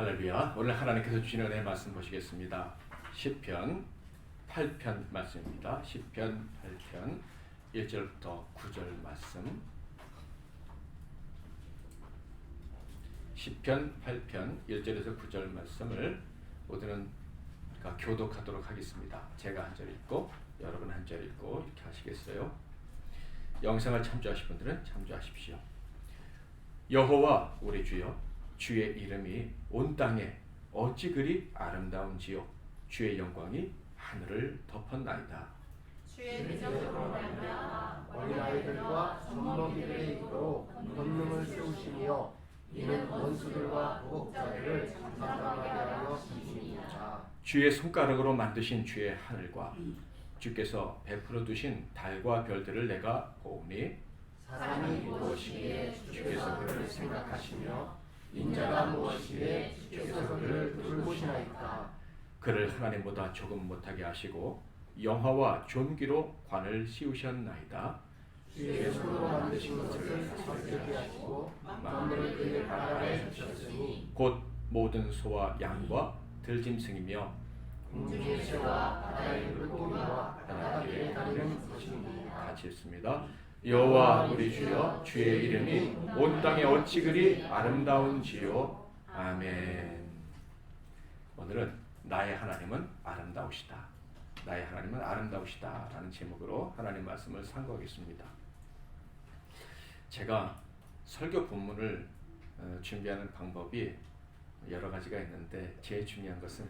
할렐루야. 오늘 하나님께서 주시는 은혜의 말씀 보시겠습니다. 시편 8편 말씀입니다. 시편 8편 1절부터 9절 말씀. 시편 8편 1절에서 9절 말씀을 오늘은 교독하도록 하겠습니다. 제가 한 절 읽고 여러분 한 절 읽고 이렇게 하시겠어요? 영상을 참조하실 분들은 참조하십시오. 여호와 우리 주여, 주의 이름이 온 땅에 어찌 그리 아름다운지요. 주의 영광이 하늘을 덮었나이다. 주의 기적으로 말미암아 어린아이들과 젖먹이들의 입으로 권능을 세우시며 이는 원수들과 보복자들을 장사당하게 하여 주시니라. 주의 손가락으로 만드신 주의 하늘과 주께서 베풀어 두신 달과 별들을 내가 보오니 사람이 무엇이기에 주께서 그를 생각하시며 인자가 무엇이기에 주께서 그를 돌보시나이까. 그를 하나님보다 조금 못하게 하시고 영화와 존귀로 관을 씌우셨나이다. 주의 손으로 만드신 것을 설득게 하시고 만물을 그의 발 아래 주셨으니 곧 모든 소와 양과 들짐승이며 공중의 새와 바다의 물고기와 바닷길에 다니는 것이니. 같이 읽습니다. 여호와 우리 주여, 주의 이름이 온 땅에 어찌 그리 아름다운지요. 아멘. 오늘은 나의 하나님은 아름다우시다, 나의 하나님은 아름다우시다 라는 제목으로 하나님 말씀을 상고하겠습니다. 제가 설교 본문을 준비하는 방법이 여러 가지가 있는데 제일 중요한 것은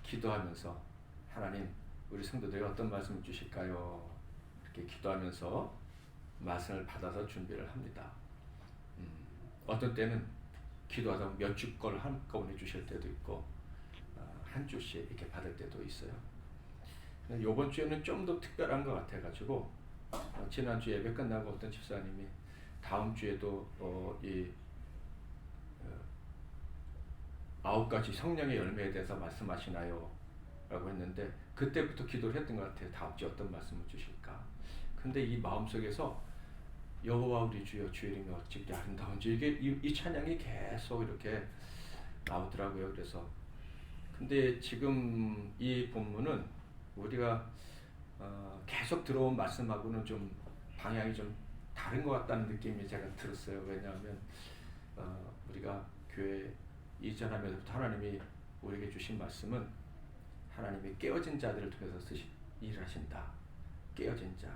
기도하면서 하나님, 우리 성도들이 어떤 말씀을 주실까요? 이렇게 기도하면서 말씀을 받아서 준비를 합니다. 어떤 때는 기도하다 몇 주 걸 한꺼번에 주실 때도 있고 한 주씩 이렇게 받을 때도 있어요. 이번 주에는 좀 더 특별한 것 같아가지고 지난주 예배 끝나고 어떤 집사님이 다음 주에도 이 9가지 성령의 열매에 대해서 말씀하시나요? 라고 했는데 그때부터 기도를 했던 것 같아요. 다음 주에 어떤 말씀을 주실까? 근데 이 마음속에서 여호와 우리 주여, 주의 이름이 어찌 그리 아름다운지 이게 이 찬양이 계속 이렇게 나오더라고요. 그래서 근데 지금 이 본문은 우리가 계속 들어온 말씀하고는 좀 방향이 좀 다른 것 같다는 느낌이 제가 들었어요. 왜냐하면 우리가 교회 이전하면서부터 하나님이 우리에게 주신 말씀은 하나님이 깨어진 자들을 통해서 일을 하신다. 깨어진 자,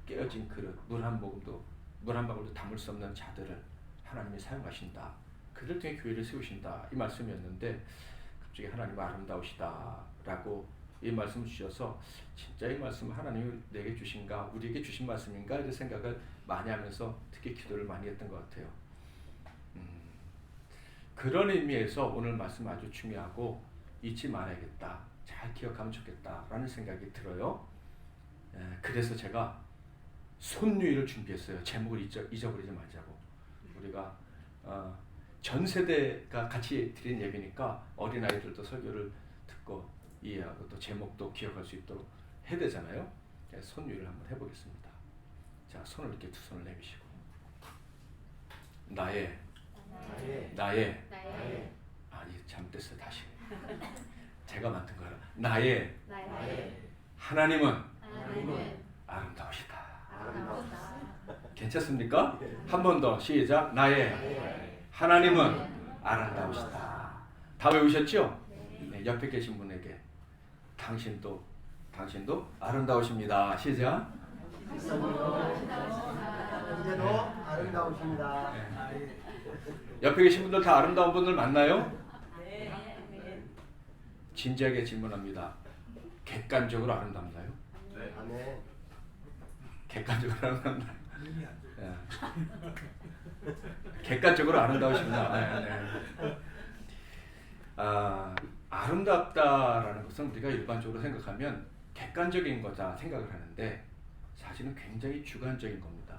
깨어진 그릇, 물 한 방울도 담을 수 없는 자들을 하나님이 사용하신다. 그들 통해 교회를 세우신다. 이 말씀이었는데 갑자기 하나님 아름다우시다 라고 이 말씀을 주셔서 진짜 이 말씀은 하나님이 내게 주신가, 우리에게 주신 말씀인가 이런 생각을 많이 하면서 특히 기도를 많이 했던 것 같아요. 그런 의미에서 오늘 말씀 아주 중요하고 잊지 말아야겠다, 잘 기억하면 좋겠다 라는 생각이 들어요. 그래서 제가 손유일을 준비했어요. 제목을 잊어버리지 말자고. 우리가 전 세대가 같이 드린 예배니까 어린아이들도 설교를 듣고 이해하고 또 제목도 기억할 수 있도록 해야 되잖아요. 손유일을 한번 해보겠습니다. 자, 손을 이렇게 두 손을 내미시고 나의 아니 잘못됐어요. 다시 제가 만든 거라. 나의 하나님은 아름다우시다. 괜찮습니까? 한 번 더 시작. 나의 하나님은 아름다우시다. 다 외우셨죠? 네, 옆에 계신 분에게 당신도 아름다우십니다. 시작. 이제도 아름다우십니다. 옆에 계신 분들 다 아름다운 분들 맞나요? 진지하게 질문합니다. 객관적으로 아름답나요? 네. 아멘. 객관적으로 아름답나요? 네. 객관적으로 아름다우십니다. 네. 아름답다라는 것은 우리가 일반적으로 생각하면 객관적인 거다 생각을 하는데 사실은 굉장히 주관적인 겁니다.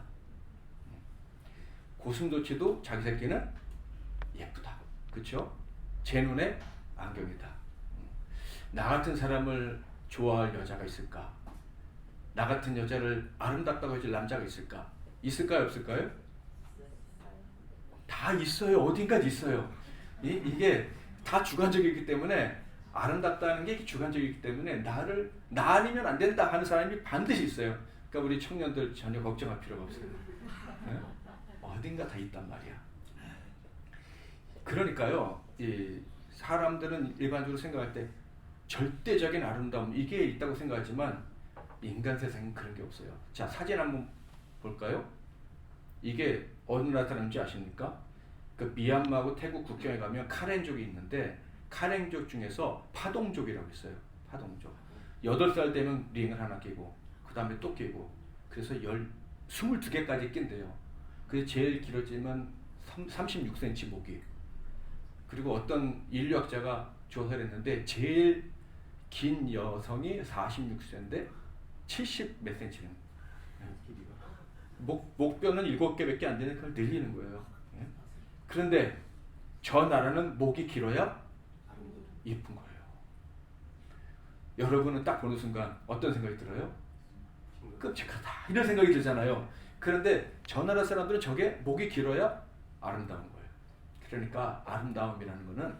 고슴도치도 자기 새끼는 예쁘다. 그렇죠? 제 눈에 안경이다. 나 같은 사람을 좋아할 여자가 있을까? 나 같은 여자를 아름답다고 해줄 남자가 있을까? 있을까요? 없을까요? 다 있어요. 어딘가 있어요. 이게 다 주관적이기 때문에 아름답다는 게 주관적이기 때문에 나 아니면 안 된다 하는 사람이 반드시 있어요. 그러니까 우리 청년들 전혀 걱정할 필요가 없어요. 네? 어딘가 다 있단 말이야. 그러니까요, 이 사람들은 일반적으로 생각할 때 절대적인 아름다움 이게 있다고 생각하지만 인간 세상엔 그런 게 없어요. 자, 사진 한번 볼까요? 이게 어느 나라 사람인지 아십니까? 그 미얀마하고 태국 국경에 가면 카렌족이 있는데 카렌족 중에서 파동족이라고 있어요. 파동족. 8살 되면 링을 하나 끼고 그 다음에 또 끼고 그래서 22개까지 낀대요. 그게 제일 길어지면 36cm 목이. 그리고 어떤 인류학자가 조사를 했는데 제일 긴 여성이 46세인데 70 몇 cm는 목뼈는 7개밖에 안 되는 걸 늘리는 거예요. 예? 그런데 저 나라는 목이 길어야 예쁜 거예요. 여러분은 딱 보는 순간 어떤 생각이 들어요? 끔찍하다 이런 생각이 들잖아요. 그런데 저 나라 사람들은 저게 목이 길어야 아름다운 거예요. 그러니까 아름다움이라는 거는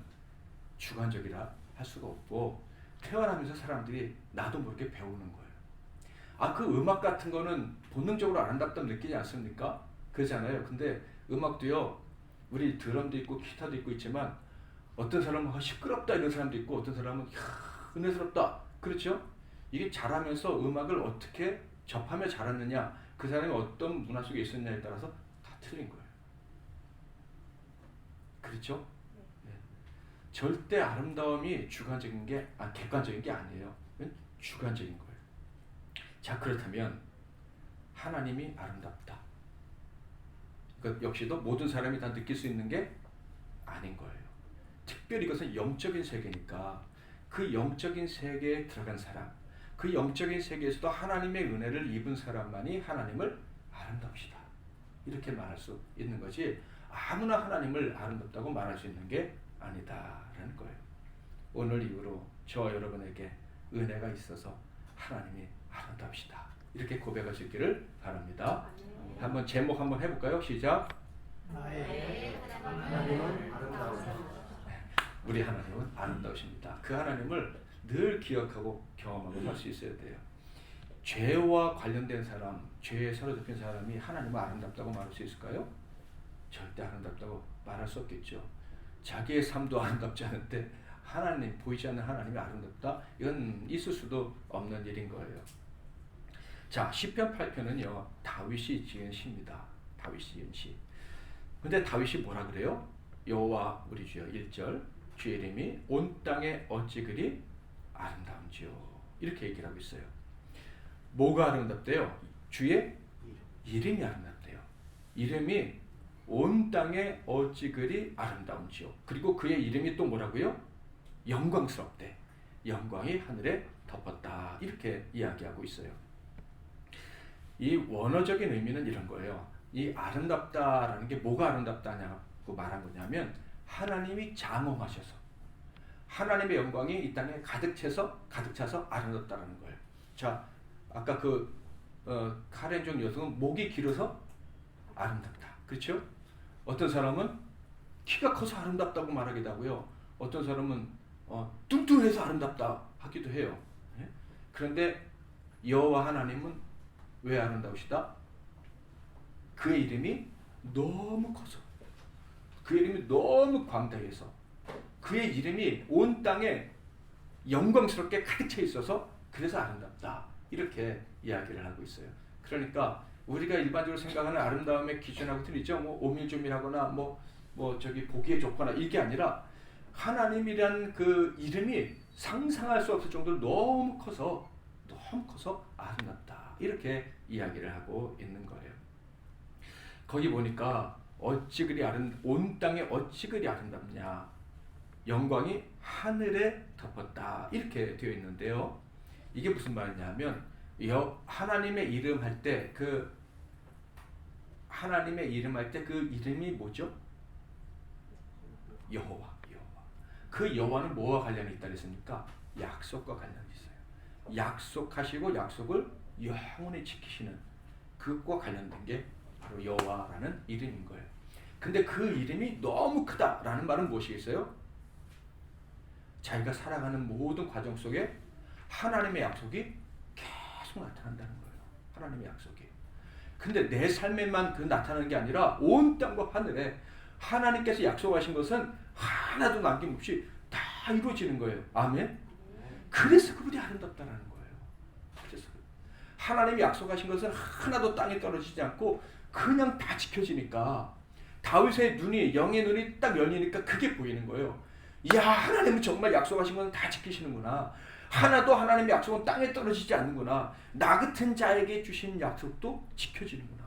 주관적이라 할 수가 없고 태어나면서 사람들이 나도 모르게 배우는 거예요. 그 음악 같은 거는 본능적으로 아름답다고 느끼지 않습니까? 그러잖아요. 근데 음악도요, 우리 드럼도 있고 기타도 있고 있지만 어떤 사람은 시끄럽다 이런 사람도 있고 어떤 사람은 은혜스럽다. 그렇죠? 이게 자라면서 음악을 어떻게 접하며 자랐느냐, 그 사람이 어떤 문화 속에 있었냐에 따라서 다 틀린 거예요. 그렇죠? 네. 절대 아름다움이 주관적인 게 객관적인 게 아니에요. 주관적인 거예요. 자, 그렇다면 하나님이 아름답다. 그러니까 역시도 모든 사람이 다 느낄 수 있는 게 아닌 거예요. 특별히 이것은 영적인 세계니까 그 영적인 세계에 들어간 사람, 그 영적인 세계에서도 하나님의 은혜를 입은 사람만이 하나님을 아름답시다. 이렇게 말할 수 있는 거지 아무나 하나님을 아름답다고 말할 수 있는 게 아니다라는 거예요. 오늘 이후로 저와 여러분에게 은혜가 있어서 하나님이 아름답시다. 이렇게 고백할 수 있기를 바랍니다. 한번 제목 한번 해볼까요? 시작. 나의 하나님은 아름다우시다. 우리 하나님은 아름다우십니다. 그 하나님을 늘 기억하고 경험하고 살 수 있어야 돼요. 죄와 관련된 사람, 죄에 사로잡힌 사람이 하나님은 아름답다고 말할 수 있을까요? 절대 아름답다고 말할 수 없겠죠. 자기의 삶도 아름답지 않은데 하나님, 보이지 않는 하나님이 아름답다? 이건 있을 수도 없는 일인 거예요. 자, 시편 8편은요 다윗이 지은 시입니다. 다윗이 지은 시. 근데 다윗이 뭐라 그래요? 여호와 우리 주여 1절 주의 이름이 온 땅에 어찌 그리 아름다운지요. 이렇게 얘기를 하고 있어요. 뭐가 아름답대요? 주의 이름이 아름답대요. 이름이 온 땅에 어찌 그리 아름다운지요. 그리고 그의 이름이 또 뭐라고요? 영광스럽대. 영광이 하늘에 덮었다. 이렇게 이야기하고 있어요. 이 원어적인 의미는 이런 거예요. 이 아름답다라는 게 뭐가 아름답다냐고 말한 거냐면 하나님이 장엄하셔서 하나님의 영광이 이 땅에 가득 차서 아름답다라는 거예요. 자, 아까 그 카렌족 여성은 목이 길어서 아름답다. 그렇죠? 어떤 사람은 키가 커서 아름답다고 말하기도 하고요. 어떤 사람은 뚱뚱해서 아름답다 하기도 해요. 네? 그런데 여호와 하나님은 왜 아름다우시다? 그의 이름이 너무 커서, 그의 이름이 너무 광대해서, 그의 이름이 온 땅에 영광스럽게 가득 차 있어서 그래서 아름답다. 이렇게 이야기를 하고 있어요. 그러니까 우리가 일반적으로 생각하는 아름다움의 기준하고 틀리죠. 뭐 오밀조밀하거나 뭐 저기 보기에 좋거나 이게 아니라 하나님이란 그 이름이 상상할 수 없을 정도로 너무 커서 아름답다. 이렇게 이야기를 하고 있는 거예요. 거기 보니까 어찌 그리 온 땅에 어찌 그리 아름답냐. 영광이 하늘에 덮었다. 이렇게 되어 있는데요. 이게 무슨 말이냐면 하나님의 이름 할 때 하나님의 이름 할 때 그 이름이 뭐죠? 여호와. 그 여호와는 뭐와 관련이 있다 그랬습니까? 약속과 관련이 있어요. 약속하시고 약속을 영원히 지키시는 그것과 관련된 게 바로 여호와라는 이름인 거예요. 근데 그 이름이 너무 크다라는 말은 무엇이겠어요? 자기가 살아가는 모든 과정 속에 하나님의 약속이 계속 나타난다는 거예요. 하나님의 약속이. 근데 내 삶에만 그 나타나는 게 아니라 온 땅과 하늘에 하나님께서 약속하신 것은 하나도 남김없이 다 이루어지는 거예요. 아멘. 그래서 그분이 아름답다라는 거예요. 그래서 하나님이 약속하신 것은 하나도 땅에 떨어지지 않고 그냥 다 지켜지니까 다윗의 눈이 영의 눈이 딱 열리니까 그게 보이는 거예요. 야, 하나님은 정말 약속하신 것은 다 지키시는구나. 하나도 하나님의 약속은 땅에 떨어지지 않는구나. 나 같은 자에게 주신 약속도 지켜지는구나.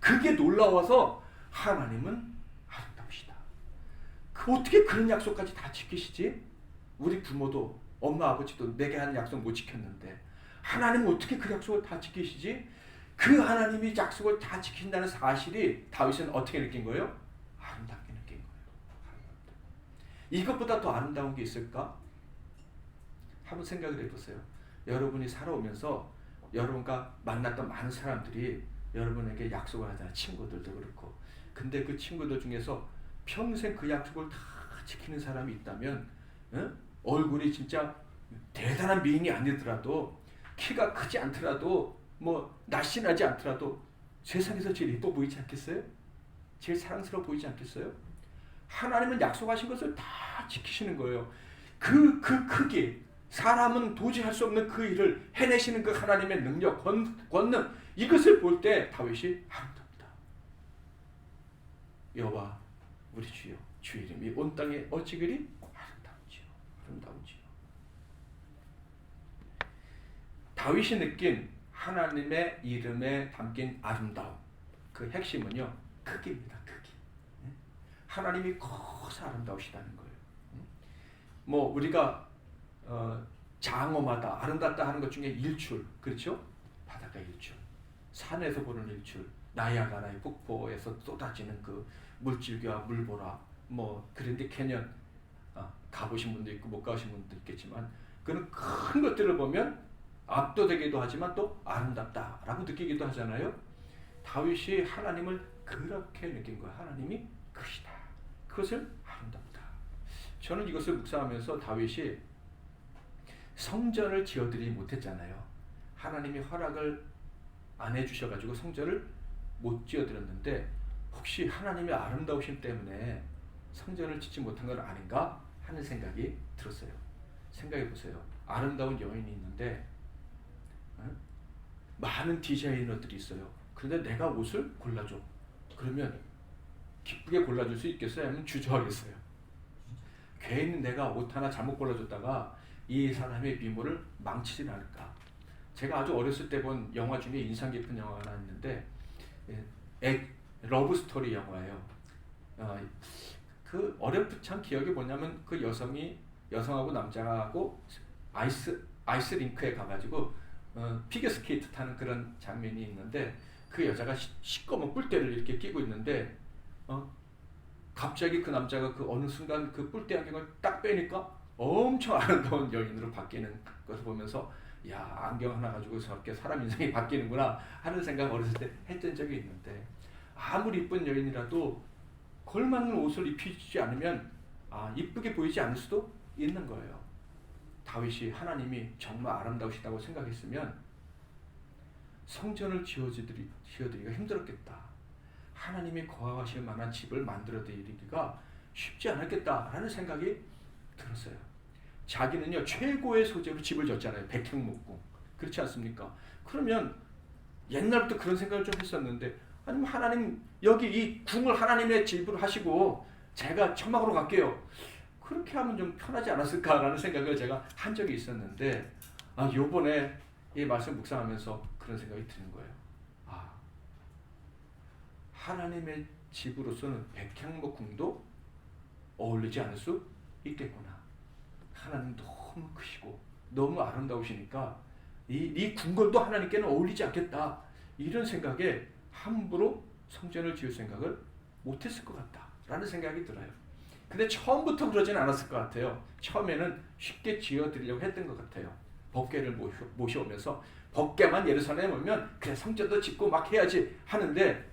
그게 놀라워서 하나님은 아름다우시다. 어떻게 그런 약속까지 다 지키시지? 우리 부모도 엄마 아버지도 내게 한 약속 못 지켰는데 하나님은 어떻게 그 약속을 다 지키시지? 그 하나님이 약속을 다 지킨다는 사실이 다윗은 어떻게 느낀 거예요? 아름답게 느낀 거예요. 아름답다. 이것보다 더 아름다운 게 있을까? 한번 생각을 해보세요. 여러분이 살아오면서 여러분과 만났던 많은 사람들이 여러분에게 약속을 하잖아요. 친구들도 그렇고. 근데 그 친구들 중에서 평생 그 약속을 다 지키는 사람이 있다면 얼굴이 진짜 대단한 미인이 아니더라도 키가 크지 않더라도 뭐 날씬하지 않더라도 세상에서 제일 예뻐 보이지 않겠어요? 제일 사랑스러워 보이지 않겠어요? 하나님은 약속하신 것을 다 지키시는 거예요. 그 크기, 사람은 도저히 할 수 없는 그 일을 해내시는 그 하나님의 능력, 권능, 이것을 볼 때 다윗이 아름답다. 여호와 우리 주여, 주 이름이 온 땅에 어찌 그리 아름다운지요. 아름다운지요. 다윗이 느낀 하나님의 이름에 담긴 아름다움, 그 핵심은요, 크기입니다. 크기. 하나님이 커서 아름다우시다는 거예요. 뭐 우리가 장엄하다, 아름답다 하는 것 중에 일출, 그렇죠? 바닷가 일출, 산에서 보는 일출, 나이아가라의 폭포에서 쏟아지는 그 물줄기와 물보라, 뭐 그랜드 캐년 가보신 분도 있고 못 가보신 분도 있겠지만 그런 큰 것들을 보면 압도되기도 하지만 또 아름답다라고 느끼기도 하잖아요. 다윗이 하나님을 그렇게 느낀 거예요. 하나님이 크시다. 그것을 아름답다. 저는 이것을 묵상하면서 다윗이 성전을 지어드리지 못했잖아요. 하나님이 허락을 안 해주셔가지고 성전을 못 지어드렸는데 혹시 하나님의 아름다우심 때문에 성전을 짓지 못한 건 아닌가 하는 생각이 들었어요. 생각해 보세요. 아름다운 여인이 있는데 많은 디자이너들이 있어요. 그런데 내가 옷을 골라줘. 그러면 기쁘게 골라줄 수 있겠어요? 아니면 주저하겠어요? 괜히 내가 옷 하나 잘못 골라줬다가 이 사람의 미모를 망치진 않을까. 제가 아주 어렸을 때 본 영화 중에 인상 깊은 영화가 하나 있는데 러브 스토리 영화예요. 그 어렴풋한 기억이 뭐냐면 그 여성하고 남자하고 아이스 링크에 가가지고 피겨 스케이트 타는 그런 장면이 있는데 그 여자가 시꺼먼 뿔대를 이렇게 끼고 있는데 갑자기 그 남자가 그 어느 순간 그 뿔대 안경을 딱 빼니까 엄청 아름다운 여인으로 바뀌는 것을 보면서 야, 안경 하나 가지고 저렇게 사람 인상이 바뀌는구나 하는 생각 어렸을 때 했던 적이 있는데 아무리 이쁜 여인이라도 걸맞는 옷을 입히지 않으면 이쁘게 보이지 않을 수도 있는 거예요. 다윗이 하나님이 정말 아름다우시다고 생각했으면 성전을 지어드리기가 힘들었겠다. 하나님이 거하실 만한 집을 만들어드리기가 쉽지 않았겠다라는 생각이 들었어요. 자기는요 최고의 소재로 집을 졌잖아요. 백향목궁. 그렇지 않습니까? 그러면 옛날부터 그런 생각을 좀 했었는데 아니면 하나님 여기 이 궁을 하나님의 집으로 하시고 제가 천막으로 갈게요. 그렇게 하면 좀 편하지 않았을까라는 생각을 제가 한 적이 있었는데 요번에 이 말씀 묵상하면서 그런 생각이 드는 거예요. 하나님의 집으로서는 백향목궁도 어울리지 않을 수 있겠구나. 하나님 너무 크시고 너무 아름다우시니까 이 궁궐도 하나님께는 어울리지 않겠다. 이런 생각에 함부로 성전을 지을 생각을 못했을 것 같다라는 생각이 들어요. 근데 처음부터 그러진 않았을 것 같아요. 처음에는 쉽게 지어드리려고 했던 것 같아요. 법궤를 모셔오면서 법궤만 예루살렘에 오면 그래 성전도 짓고 막 해야지 하는데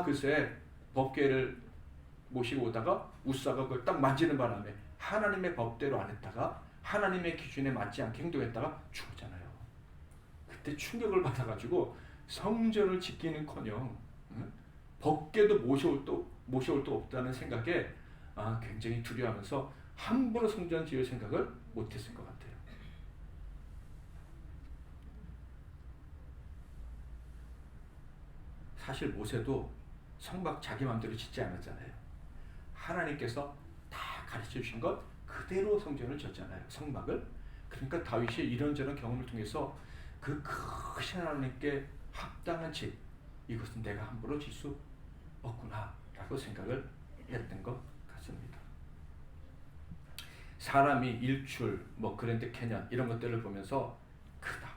글쎄 법궤를 모시고 오다가 우사가 그걸 딱 만지는 바람에 하나님의 법대로 안 했다가 하나님의 기준에 맞지 않게 행동했다가 죽었잖아요. 그때 충격을 받아가지고 성전을 지키는커녕 법궤도 모셔올 도 없다는 생각에 굉장히 두려워하면서 함부로 성전 지을 생각을 못했을 것 같아요. 사실 모세도 성막 자기 마음대로 짓지 않았잖아요. 하나님께서 다 가르쳐 주신 것 그대로 성전을 졌잖아요. 성막을. 그러니까 다윗이 이런저런 경험을 통해서 그 크신 하나님께 합당한 집, 이것은 내가 함부로 질 수 없구나 라고 생각을 했던 것 같습니다. 사람이 일출, 그랜드 캐년 이런 것들을 보면서 크다,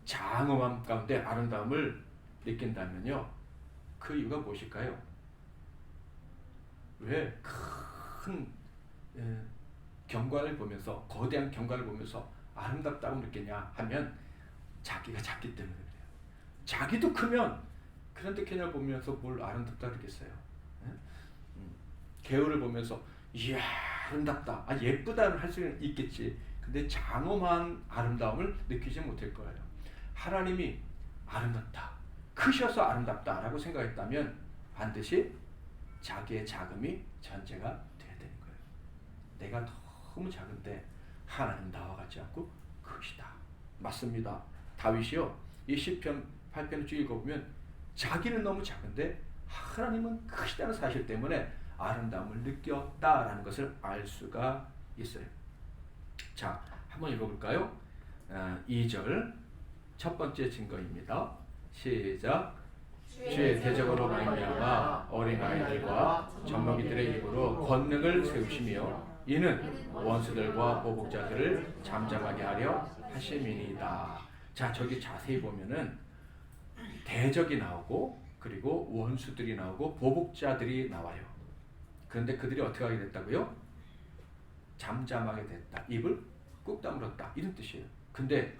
장엄함 가운데 아름다움을 느낀다면요, 그 이유가 무엇일까요? 왜 큰 경관을 보면서, 거대한 경관을 보면서 아름답다고 느끼냐 하면 자기가 작기 때문에 그래요. 자기도 크면 그랜드 캐년을 보면서 뭘 아름답다 그러겠어요. 개울을 보면서 이야 아름답다, 예쁘다는 할 수는 있겠지. 근데 장엄한 아름다움을 느끼지 못할 거예요. 하나님이 아름답다, 크셔서 아름답다라고 생각했다면 반드시 자기의 작음이 전제가 돼야 되는 거예요. 내가 너무 작은데 하나님 나와 같지 않고 크시다. 맞습니다. 다윗이요, 이 시편 8편을 쭉 읽어보면 자기는 너무 작은데 하나님은 크시다는 사실 때문에 아름다움을 느꼈다라는 것을 알 수가 있어요. 자, 한번 읽어볼까요? 2절 첫 번째 증거입니다. 시작. 주의 대적으로 말미암아 어린아이들과 젖먹이들의 입으로 권능을 세우시며 이는 원수들과 보복자들을 잠잠하게 하려 하심이니이다. 자, 저기 자세히 보면은 대적이 나오고 그리고 원수들이 나오고 보복자들이 나와요. 그런데 그들이 어떻게 하게 됐다고요? 잠잠하게 됐다. 입을 꾹 다물었다. 이런 뜻이에요. 근데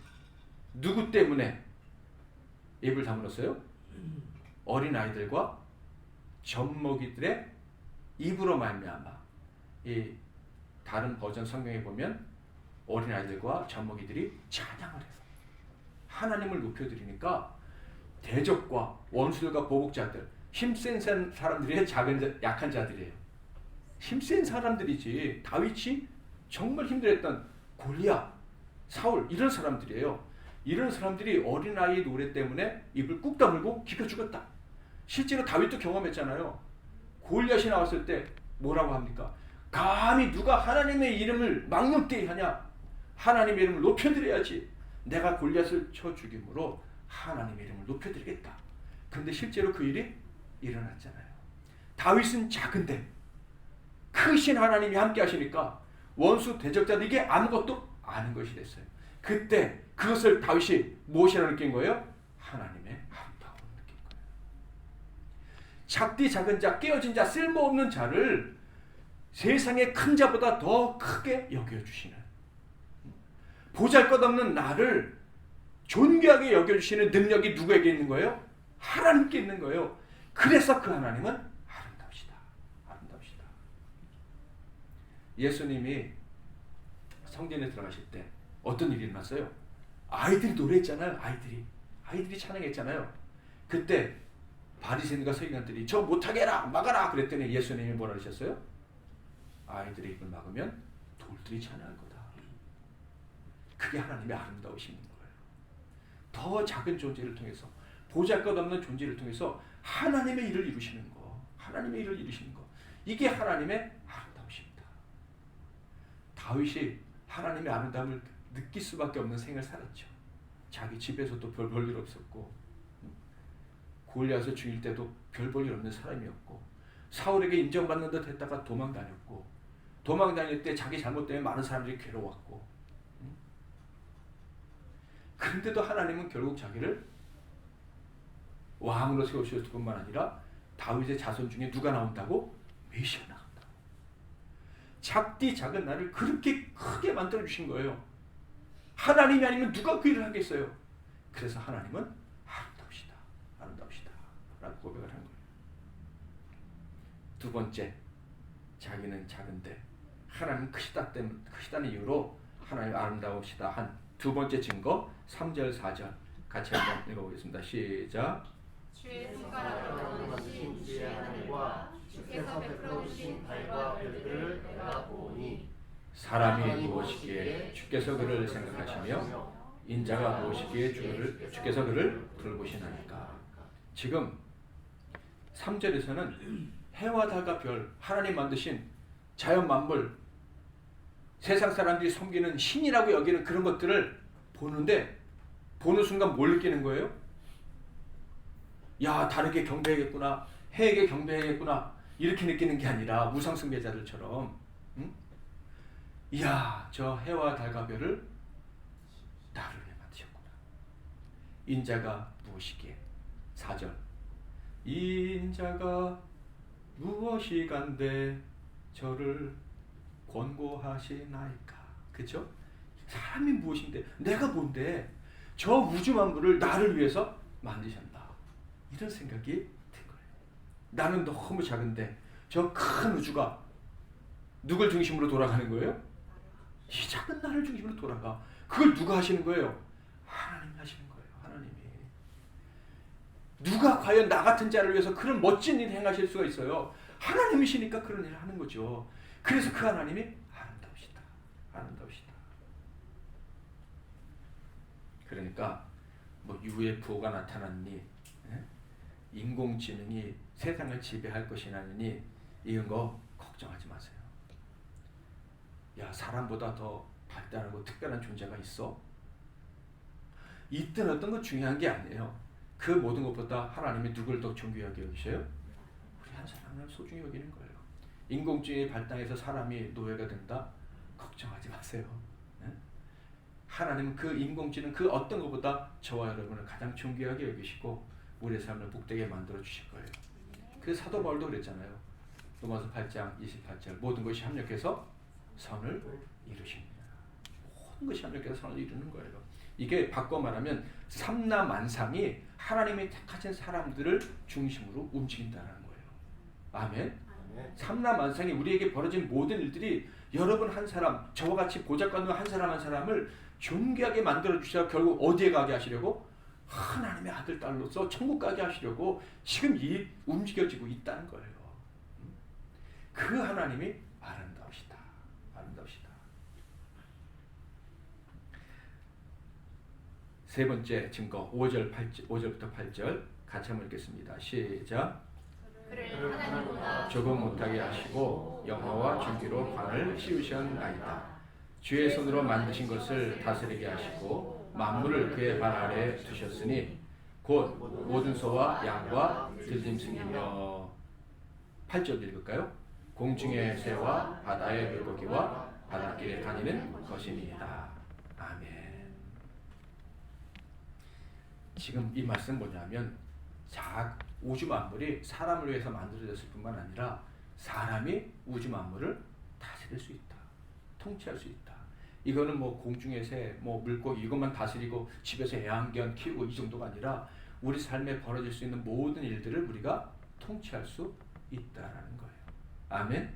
누구 때문에 입을 다물었어요? 어린아이들과 젖먹이들의 입으로 말미암아. 이 다른 버전 성경에 보면 어린아이들과 젖먹이들이 찬양을 해서 하나님을 높여드리니까 대적과 원수들과 보복자들, 힘센 사람들이 약한 자들이에요. 힘센 사람들이지. 다윗이 정말 힘들었던 골리앗, 사울 이런 사람들이에요. 이런 사람들이 어린아이 노래 때문에 입을 꾹 다물고 기가 죽었다. 실제로 다윗도 경험했잖아요. 골리앗이 나왔을 때 뭐라고 합니까? 감히 누가 하나님의 이름을 망령되이 하냐? 하나님의 이름을 높여드려야지. 내가 골리앗을 쳐 죽임으로 하나님의 이름을 높여드리겠다. 그런데 실제로 그 일이 일어났잖아요. 다윗은 작은데 크신 하나님이 함께 하시니까 원수 대적자들에게 아무것도 아는 것이 됐어요. 그때 그것을 다윗이 무엇이라고 느낀 거예요? 하나님의 아름다움을 느낀 거예요. 작디 작은 자, 깨어진 자, 쓸모없는 자를 세상의 큰 자보다 더 크게 여겨주시는, 보잘것없는 나를 존귀하게 여겨주시는 능력이 누구에게 있는 거예요? 하나님께 있는 거예요. 그래서 그 하나님은 아름다우시다. 아름다우시다. 예수님이 성전에 들어가실 때 어떤 일이 일어났어요? 아이들이 노래했잖아요. 아이들이 찬양했잖아요. 그때 바리새인과 서기관들이 저 못하게 해라, 막아라 그랬더니 예수님이 뭐라 하셨어요? 아이들의 입을 막으면 돌들이 찬양할 거다. 그게 하나님의 아름다우신 거예요. 더 작은 존재를 통해서, 보잘것없는 존재를 통해서 하나님의 일을 이루시는 거, 하나님의 일을 이루시는 거, 이게 하나님의 아름다우십니다. 다윗이 하나님의 아름다움을 느낄 수밖에 없는 생을 살았죠. 자기 집에서도 별 볼 일 없었고, 골리앗을 죽일 때도 별 볼 일 없는 사람이었고, 사울에게 인정받는 듯 했다가 도망 다녔고, 도망 다닐 때 자기 잘못 때문에 많은 사람들이 괴로웠고, 그런데도 하나님은 결국 자기를 왕으로 세우셨을 뿐만 아니라 다윗의 자손 중에 누가 나온다고? 메시아 나온다. 작디 작은 나를 그렇게 크게 만들어 주신 거예요. 하나님이 아니면 누가 그 일을 하겠어요? 그래서 하나님은 아름다우시다, 아름다우시다 라고 고백을 하는 거예요. 두 번째, 자기는 작은데 하나님 크시다는 이유로 하나님 아름다우시다 한 두 번째 증거 3절 4절 같이 한번 읽어보겠습니다. 시작. 주의 손가락으로 만드신 주의 하나님과 주께서 베풀어 주신 달과 별들을 내가 보니 사람이 무엇이기에 주께서 그를 생각하시며 인자가 무엇이기에 주께서 그를 돌보시나이까. 지금 3절에서는 해와 달과 별, 하나님 만드신 자연 만물, 세상 사람들이 섬기는 신이라고 여기는 그런 것들을 보는데 보는 순간 뭘 느끼는 거예요? 야, 달에게 경배해야겠구나, 해에게 경배해야겠구나, 이렇게 느끼는 게 아니라 우상숭배자들처럼 이야, 저 해와 달과 별을 나를 위해 만드셨구나. 인자가 무엇이기에? 4절. 인자가 무엇이간데 저를 권고하시나이까. 그쵸? 사람이 무엇인데, 내가 뭔데 저 우주 만물을 나를 위해서 만드셨나, 이런 생각이 든 거예요. 나는 너무 작은데 저 큰 우주가 누굴 중심으로 돌아가는 거예요? 이 작은 나를 중심으로 돌아가. 그걸 누가 하시는 거예요? 하나님이 하시는 거예요. 하나님이. 누가 과연 나 같은 자를 위해서 그런 멋진 일을 행하실 수가 있어요? 하나님이시니까 그런 일을 하는 거죠. 그래서 그 하나님이 아름다우시다. 아름다우시다. 그러니까 뭐 UFO가 나타났니, 인공지능이 세상을 지배할 것이라니, 이런 거 걱정하지 마세요. 야, 사람보다 더 발달하고 특별한 존재가 있어? 있든 어떤 건 중요한 게 아니에요. 그 모든 것보다 하나님이 누굴 더 존귀하게 여기셔요? 우리 한 사람을 소중히 여기는 거예요. 인공지능이 발달해서 사람이 노예가 된다? 걱정하지 마세요. 하나님은 그 인공지능 그 어떤 것보다 저와 여러분을 가장 존귀하게 여기시고 우리의 삶을 복되게 만들어 주실 거예요. 그래서 사도 바울도 그랬잖아요. 로마서 8장 28절, 모든 것이 합력해서 선을 이루십니다. 모든 것이 합력해서 선을 이루는 거예요. 이게 바꿔 말하면 삼라만상이 하나님이 택하신 사람들을 중심으로 움직인다는 거예요. 아멘. 삼라만상이 우리에게 벌어진 모든 일들이 여러분 한 사람, 저와 같이 보잘것없는 한 사람 한 사람을 존귀하게 만들어 주셔서 결국 어디에 가게 하시려고? 하나님의 아들 딸로서 천국 가게 하시려고 지금 이 움직여지고 있다는 거예요. 그 하나님이 아름다우시다. 아름다우시다. 세 번째 증거 5절부터 8절 같이 한번 읽겠습니다. 시작. 그를 하나님보다 조금 못하게 하시고 영화와 존귀로 관을 씌우셨나이다. 주의 손으로 만드신 것을 다스리게 하시고 만물을 그의 발 아래 두셨으니 곧 모든 소와 양과 들짐승이며. 8절 읽을까요? 공중의 새와 바다의 물고기와 바닷길에 다니는 것이니이다. 아멘. 지금 이 말씀 뭐냐면 우주 만물이 사람을 위해서 만들어졌을 뿐만 아니라 사람이 우주 만물을 다스릴 수 있다. 통치할 수 있다. 이거는 뭐 공중의 새, 뭐 물고기 이것만 다스리고 집에서 애완견 키우고 이 정도가 아니라 우리 삶에 벌어질 수 있는 모든 일들을 우리가 통치할 수 있다라는 거예요. 아멘.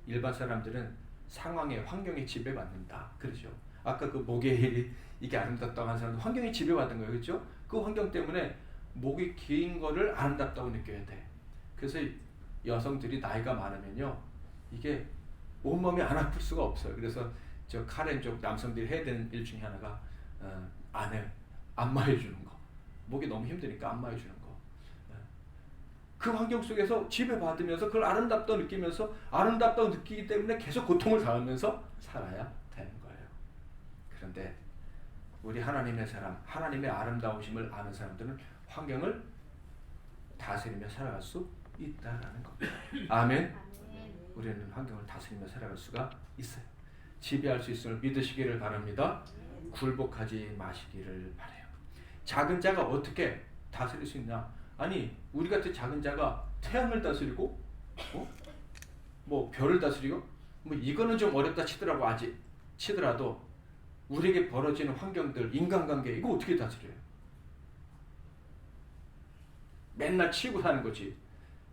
일반 사람들은 상황에 환경에 지배받는다. 그렇죠. 아까 그 목의 일이 이게 아름답다고 하는 사람은 환경에 지배받은 거예요. 그렇죠? 그 환경 때문에 목이 긴 거를 아름답다고 느껴야 돼. 그래서 여성들이 나이가 많으면요, 이게 온몸이 안 아플 수가 없어요. 그래서 저 카렌족 남성들이 해야 되는 일 중에 하나가 안에 안마해 주는 거. 목이 너무 힘드니까 안마해 주는 거. 그 환경 속에서 지배받으면서 그걸 아름답다고 느끼면서 아름답다고 느끼기 때문에 계속 고통을 당하면서 살아야 되는 거예요. 그런데 우리 하나님의 사람, 하나님의 아름다우심을 아는 사람들은 환경을 다스리며 살아갈 수 있다라는 겁니다. 아멘. 우리는 환경을 다스리며 살아갈 수가 있어요. 지배할 수 있음을 믿으시기를 바랍니다. 굴복하지 마시기를 바라요. 작은 자가 어떻게 다스릴 수 있냐? 아니, 우리 같은 작은 자가 태양을 다스리고, 뭐 별을 다스리고, 뭐 이거는 좀 어렵다 치더라도 우리에게 벌어지는 환경들, 인간관계 이거 어떻게 다스려요? 맨날 치고 사는 거지.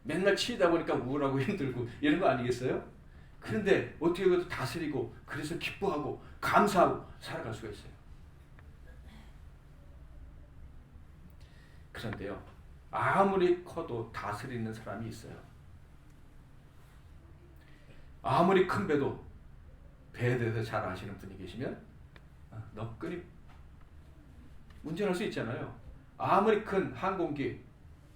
맨날 치이다 보니까 우울하고 힘들고 이런 거 아니겠어요? 그런데 어떻게 그래도 다스리고 그래서 기뻐하고 감사하고 살아갈 수가 있어요. 그런데요, 아무리 커도 다스리는 사람이 있어요. 아무리 큰 배도 배에 대해서 잘 아시는 분이 계시면 너끈히 운전할 수 있잖아요. 아무리 큰 항공기,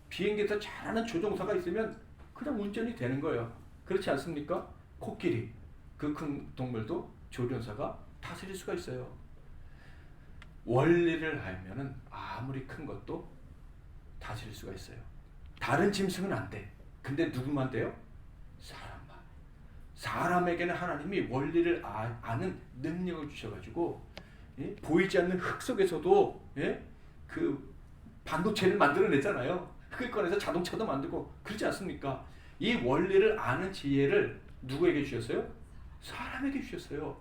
비행기에서 잘하는 조종사가 있으면 그냥 운전이 되는 거예요. 그렇지 않습니까? 코끼리, 그 큰 동물도 조종사가 다스릴 수가 있어요. 원리를 알면은 아무리 큰 것도 다스릴 수가 있어요. 다른 짐승은 안 돼. 근데 누구만 돼요? 사람만. 사람에게는 하나님이 원리를 아는 능력을 주셔가지고 보이지 않는 흙 속에서도 그 반도체를 만들어내잖아요. 흙을 꺼내서 자동차도 만들고 그렇지 않습니까? 이 원리를 아는 지혜를 누구에게 주셨어요? 사람에게 주셨어요.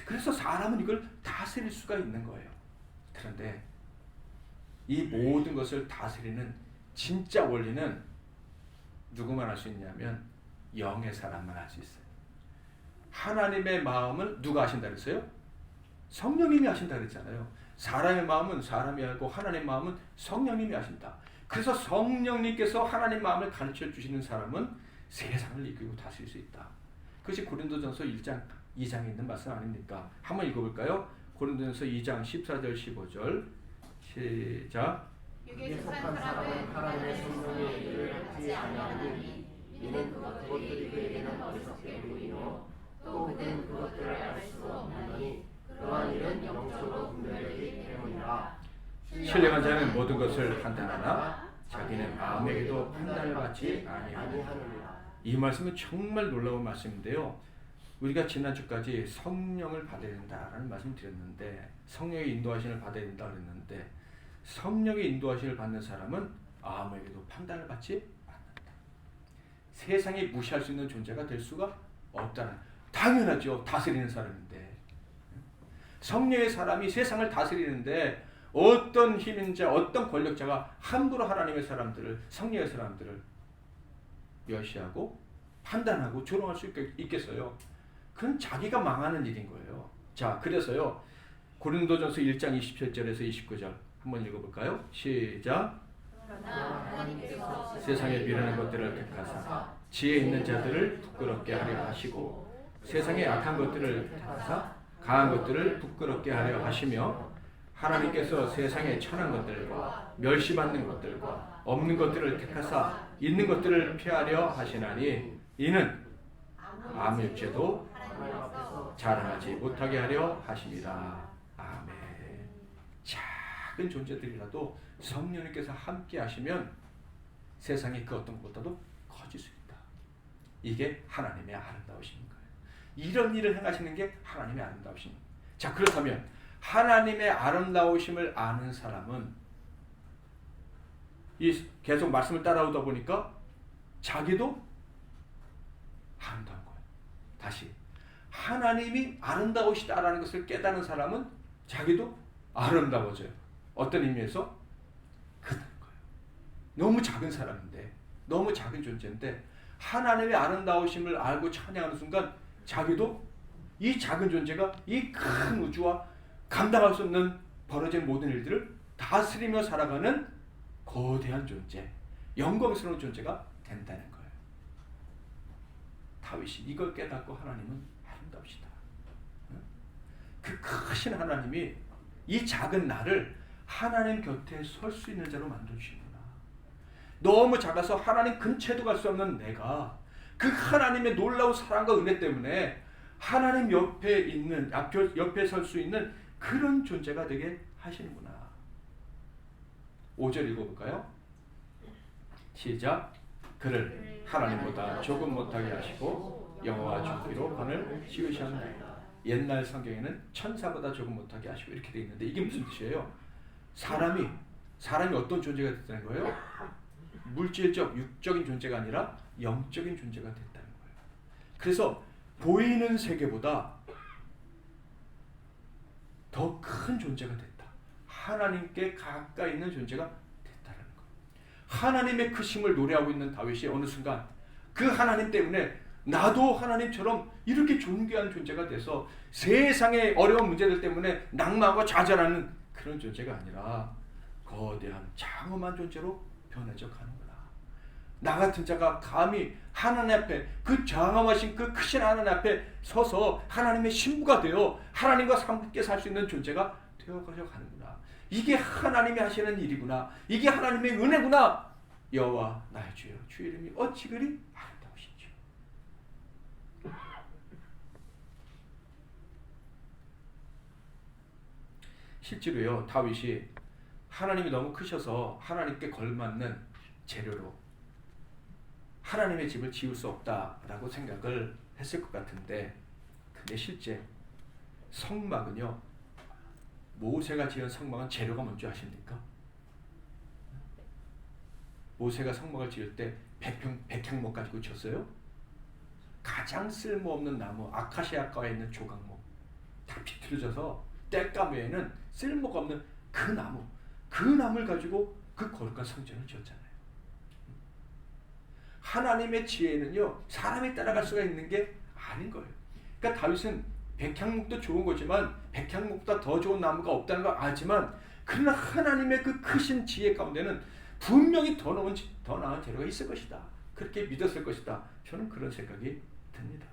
그래서 사람은 이걸 다스릴 수가 있는 거예요. 그런데 이 모든 것을 다스리는 진짜 원리는 누구만 할 수 있냐면 영의 사람만 할 수 있어요. 하나님의 마음은 누가 하신다 그랬어요? 성령님이 하신다 그랬잖아요. 사람의 마음은 사람이 알고 하나님의 마음은 성령님이 하신다. 그래서 성령님께서 하나님 마음을 가르쳐 주시는 사람은 세상을 이끌고 다스릴 수 있다. 그것이 고린도전서 1장 2장에 있는 말씀 아닙니까? 한번 읽어볼까요? 고린도전서 2장 14절 15절 시작. 육에 속한 사람은 하나님의 성령의 일을 하지 아니하니 이는 그것들이 그에게는 어리석게 보이며 또 그들은 그것들을 알 수 없느니 그러한 일은 영적으로 분별되기 때문이라. 신령한 자는 모든 것을 판단하나 자기는 마음에게도 판단을 받지 아니하느니라. 이 말씀은 정말 놀라운 말씀인데요. 우리가 지난주까지 성령을 받아야 된다라는 말씀을 드렸는데 성령의 인도하심을 받아야 된다 그랬는데 성령의 인도하심을 받는 사람은 아무에게도 판단을 받지 않는다. 세상이 무시할 수 있는 존재가 될 수가 없다는, 당연하죠. 다스리는 사람인데. 성령의 사람이 세상을 다스리는데 어떤 힘인자, 어떤 권력자가 함부로 하나님의 사람들을, 성령의 사람들을 멸시하고 판단하고 조롱할 수 있겠어요? 그건 자기가 망하는 일인 거예요. 자, 그래서요. 고린도전서 1장 27절에서 29절 한번 읽어볼까요? 시작. 세상에 미련한 것들을 택하사 지혜 있는 자들을 부끄럽게 하려 하시고 세상의 악한 것들을 택하사 강한 것들을 부끄럽게 하려 하시며 하나님께서 세상의 천한 것들과 멸시받는 것들과 없는 것들을 택하사 있는 것들을 피하려 하시나니 이는 아무 육체도 자랑하지 못하게 하려 하심이라. 아멘. 작은 존재들이라도 성령님께서 함께 하시면 세상이 그 어떤 것보다도 커질 수 있다. 이게 하나님의 아름다우신 거예요. 이런 일을 행하시는 게 하나님의 아름다우신 거예요. 자, 그렇다면 하나님의 아름다우심을 아는 사람은 계속 말씀을 따라오다 보니까 자기도 아름다운 거예요. 다시 하나님이 아름다우시다라는 것을 깨닫는 사람은 자기도 아름다워져요. 어떤 의미에서? 그런 거예요. 너무 작은 사람인데, 너무 작은 존재인데 하나님의 아름다우심을 알고 찬양하는 순간 자기도 이 작은 존재가 이 큰 우주와 감당할 수 없는 벌어진 모든 일들을 다스리며 살아가는 거대한 존재, 영광스러운 존재가 된다는 거예요. 다윗이 이걸 깨닫고 하나님은 아름다우시다. 그 크신 하나님이 이 작은 나를 하나님 곁에 설 수 있는 자로 만들어주시는구나. 너무 작아서 하나님 근처에도 갈 수 없는 내가 그 하나님의 놀라운 사랑과 은혜 때문에 하나님 옆에 있는, 옆에 설 수 있는 그런 존재가 되게 하시는구나. 5절 읽어볼까요? 시작. 그를 하나님보다 조금 못하게 하시고 영화와 주기로 번을 씌우셨나이다. 옛날 성경에는 천사보다 조금 못하게 하시고 이렇게 되어 있는데 이게 무슨 뜻이에요? 사람이 어떤 존재가 됐다는 거예요? 물질적, 육적인 존재가 아니라 영적인 존재가 됐다는 거예요. 그래서 보이는 세계보다 더 큰 존재가 됐다. 하나님께 가까이 있는 존재가 됐다는 거예요. 하나님의 크심을 노래하고 있는 다윗이 어느 순간 그 하나님 때문에 나도 하나님처럼 이렇게 존귀한 존재가 돼서 세상의 어려운 문제들 때문에 낙망하고 좌절하는 그런 존재가 아니라 거대한 장엄한 존재로 변해져 가는구나. 나 같은 자가 감히 하나님 앞에, 그 장엄하신 그 크신 하나님 앞에 서서 하나님의 신부가 되어 하나님과 함께 살 수 있는 존재가 되어가려 가는구나. 이게 하나님이 하시는 일이구나. 이게 하나님의 은혜구나. 여호와 나의 주여, 주의 이름이 어찌 그리 아름다우신지. 실제로요, 다윗이 하나님이 너무 크셔서 하나님께 걸맞는 재료로 하나님의 집을 지을 수 없다라고 생각을 했을 것 같은데, 근데 실제 성막은요, 모세가 지은 성막은 재료가 뭔지 아십니까? 모세가 성막을 지을 때 백향목 가지고 쳤어요. 가장 쓸모없는 나무, 아카시아가에 있는 조각목 다 비틀어져서 땔감 외에는 쓸모가 없는 그 나무를 가지고 그 거룩한 성전을 지었잖아요. 하나님의 지혜는요, 사람이 따라갈 수가 있는 게 아닌 거예요. 그러니까 다윗은 백향목도 좋은 거지만 백향목보다 더 좋은 나무가 없다는 걸 알지만, 그러나 하나님의 그 크신 지혜 가운데는 분명히 더 나은 재료가 있을 것이다. 그렇게 믿었을 것이다. 저는 그런 생각이 듭니다.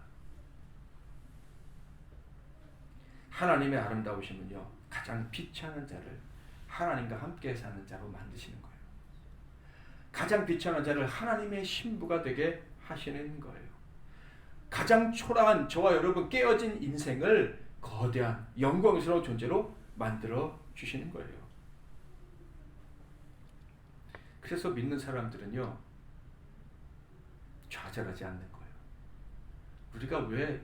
하나님의 아름다우심은요, 가장 비천한 자를 하나님과 함께 사는 자로 만드시는 거예요. 가장 비천한 자를 하나님의 신부가 되게 하시는 거예요. 가장 초라한 저와 여러분 깨어진 인생을 거대한 영광스러운 존재로 만들어 주시는 거예요. 그래서 믿는 사람들은요, 좌절하지 않는 거예요. 우리가 왜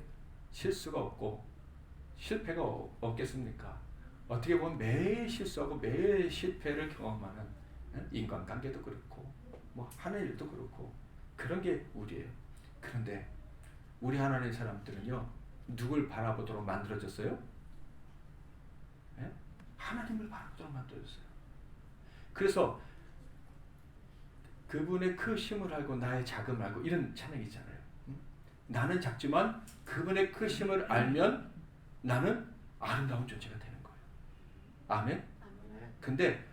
실수가 없고 실패가 없겠습니까? 어떻게 보면 매일 실수하고 매일 실패를 경험하는 인간관계도 그렇고 뭐 하는 일도 그렇고 그런 게 우리예요. 그런데 우리 하나님 사람들은요, 누굴 바라보도록 만들어졌어요? 네? 하나님을 바라보도록 만들어졌어요. 그래서 그분의 크심을 알고 나의 작음을 알고, 이런 찬양이 있잖아요. 나는 작지만 그분의 크심을 알면 나는 아름다운 존재가 되는 거예요. 아멘? 근데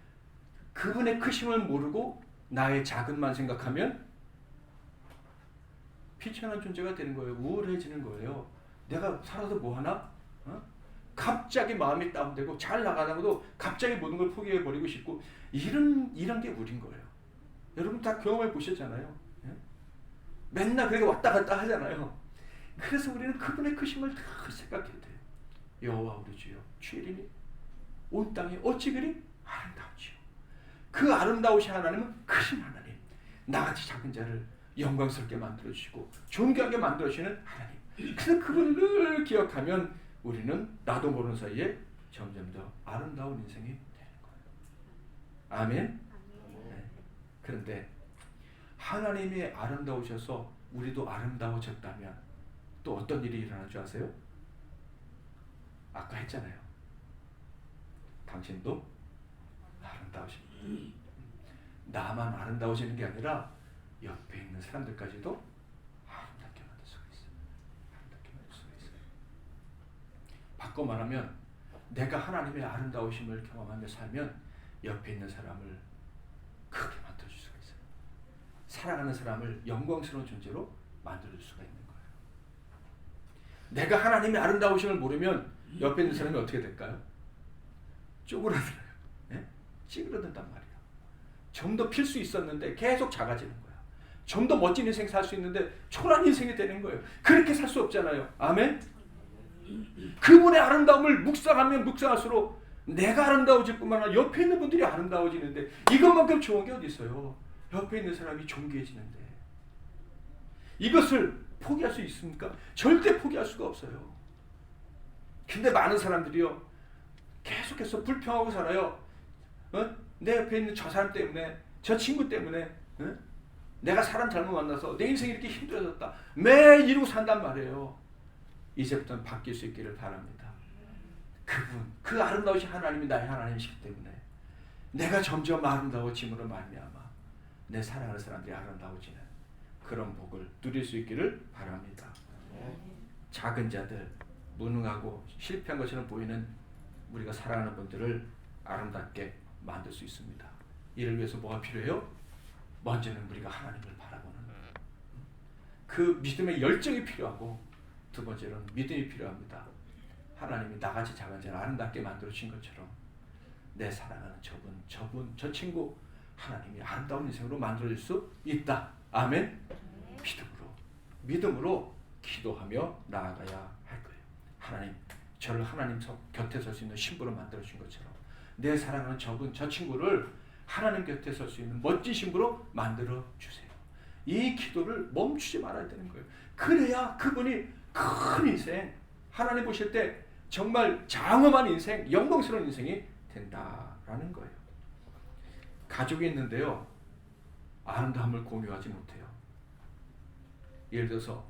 그분의 크심을 모르고 나의 작음만 생각하면 비천한 존재가 되는 거예요. 우울해지는 거예요. 내가 살아도 뭐하나? 갑자기 마음이 다운되고 잘 나가다가도 갑자기 모든 걸 포기해버리고 싶고, 이런 게 우린 거예요. 여러분 다 경험해 보셨잖아요. 맨날 그렇게 왔다 갔다 하잖아요. 그래서 우리는 그분의 크심을 다 생각해야 돼요. 여호와 우리 주여, 주의 이름이 온 땅에 어찌 그리 아름다우시오. 그 아름다우신 하나님은 크신 하나님, 나같이 작은 자를 영광스럽게 만들어주시고 존귀하게 만들어주시는 하나님. 그래서 그분을 늘 기억하면 우리는 나도 모르는 사이에 점점 더 아름다운 인생이 되는 거예요. 아멘? 네. 그런데 하나님이 아름다우셔서 우리도 아름다워졌다면 또 어떤 일이 일어날 줄 아세요? 아까 했잖아요. 당신도 아름다우십니다. 나만 아름다워지는 게 아니라 옆에 있는 사람들까지도 아름답게 만들 수가 있어요. 아름답게 만들 수가 있어요. 바꿔 말하면 내가 하나님의 아름다우심을 경험하며 살면 옆에 있는 사람을 크게 만들어줄 수가 있어요. 사랑하는 사람을 영광스러운 존재로 만들어줄 수가 있는 거예요. 내가 하나님의 아름다우심을 모르면 옆에 있는 사람이 어떻게 될까요? 쪼그라들어요. 네? 찌그러든단 말이에요. 좀 더 필 수 있었는데 계속 작아지는 거야. 좀 더 멋진 인생 살 수 있는데 초라한 인생이 되는 거예요. 그렇게 살 수 없잖아요. 아멘? 그분의 아름다움을 묵상하면 묵상할수록 내가 아름다워질 뿐만 아니라 옆에 있는 분들이 아름다워지는데, 이것만큼 좋은 게 어디 있어요? 옆에 있는 사람이 존귀해지는데. 이것을 포기할 수 있습니까? 절대 포기할 수가 없어요. 근데 많은 사람들이요, 계속해서 불평하고 살아요. 내 옆에 있는 저 사람 때문에, 저 친구 때문에, 내가 사람 잘못 만나서 내 인생이 이렇게 힘들어졌다. 매일 이러고 산단 말이에요. 이제부터는 바뀔 수 있기를 바랍니다. 그분, 그 아름다우신 하나님이 나의 하나님이시기 때문에 내가 점점 아름다워짐으로 말미암아 내 사랑하는 사람들이 아름다워지는 그런 복을 누릴 수 있기를 바랍니다. 작은 자들, 무능하고 실패한 것처럼 보이는 우리가 사랑하는 분들을 아름답게 만들 수 있습니다. 이를 위해서 뭐가 필요해요? 먼저는 우리가 하나님을 바라보는 그 믿음의 열정이 필요하고, 두 번째로는 믿음이 필요합니다. 하나님이 나같이 작은 자를 아름답게 만들어 주신 것처럼 내 사랑하는 저 친구 하나님이 아름다운 인생으로 만들어줄 수 있다. 아멘. 믿음으로 기도하며 나아가야 할 거예요. 하나님, 저를 하나님 곁에 설 수 있는 신부로 만들어 주신 것처럼 내 사랑하는 저 친구를 하나님 곁에 설 수 있는 멋진 신부로 만들어 주세요. 이 기도를 멈추지 말아야 되는 거예요. 그래야 그분이 큰 인생, 하나님 보실 때 정말 장엄한 인생, 영광스러운 인생이 된다라는 거예요. 가족이 있는데요, 아름다움을 공유하지 못해요. 예를 들어서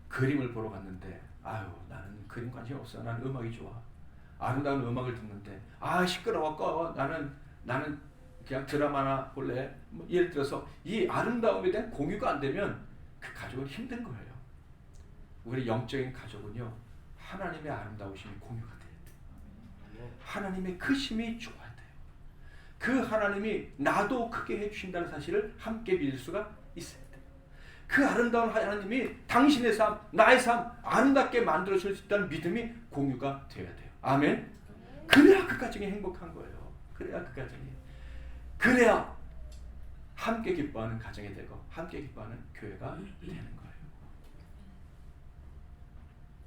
그림을 보러 갔는데, 나는 그림 관심 없어. 나는 음악이 좋아. 아름다운 음악을 듣는데 시끄러워 꺼. 나는 그냥 드라마나 볼래. 예를 들어서 이 아름다움에 대한 공유가 안 되면 그 가족은 힘든 거예요. 우리 영적인 가족은요, 하나님의 아름다우심이 공유가 돼야 돼요. 하나님의 크심이 좋아야 돼요. 그 하나님이 나도 크게 해주신다는 사실을 함께 믿을 수가 있어야 돼요. 그 아름다운 하나님이 당신의 삶, 나의 삶 아름답게 만들어 줄 수 있다는 믿음이 공유가 되어야 돼요. 아멘. 그래야 그 가정이 행복한 거예요. 그래야 함께 기뻐하는 가정이 되고 함께 기뻐하는 교회가 되는 거예요.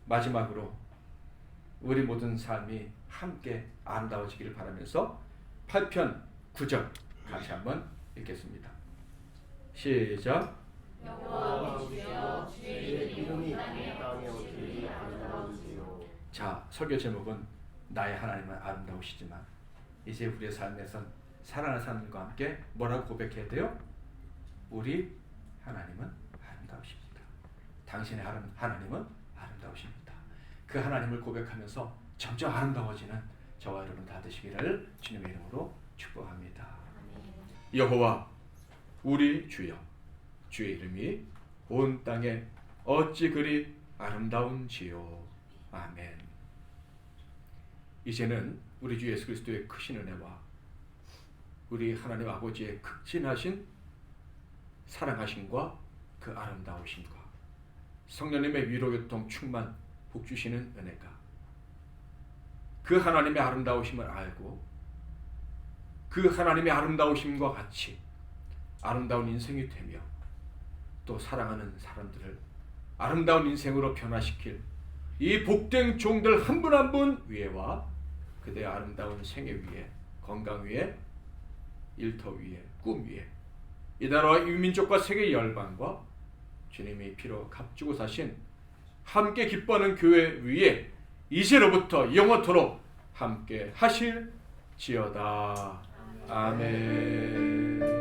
마지막으로 우리 모든 삶이 함께 아름다워지기를 바라면서 8편 9절 같이 한번 읽겠습니다. 시작. 여호와시여, 주의 이름이 땅에 어찌 아름다우시오. 자, 설교 제목은 나의 하나님은 아름다우시지만, 이제 우리의 삶에선 사랑하는 사람들과 함께 뭐라고 고백해야 돼요? 우리 하나님은 아름다우십니다. 당신의 하나님은 아름다우십니다. 그 하나님을 고백하면서 점점 아름다워지는 저와 여러분 다 되시기를 주님의 이름으로 축복합니다. 여호와 우리 주여, 주의 이름이 온 땅에 어찌 그리 아름다운지요. 아멘. 이제는 우리 주 예수 그리스도의 크신 은혜와 우리 하나님 아버지의 극진하신 사랑하심과 그 아름다우심과 성령님의 위로교통 충만 복 주시는 은혜가 그 하나님의 아름다우심을 알고 그 하나님의 아름다우심과 같이 아름다운 인생이 되며 또 사랑하는 사람들을 아름다운 인생으로 변화시킬 이 복된 종들 한 분 한 분 위에와 그대의 아름다운 생애 위에, 건강 위에, 일터 위에, 꿈 위에, 이 나라와 유민족과 세계 열방과 주님이 피로 값주고 사신 함께 기뻐하는 교회 위에 이제로부터 영원토록 함께 하실지어다. 아멘.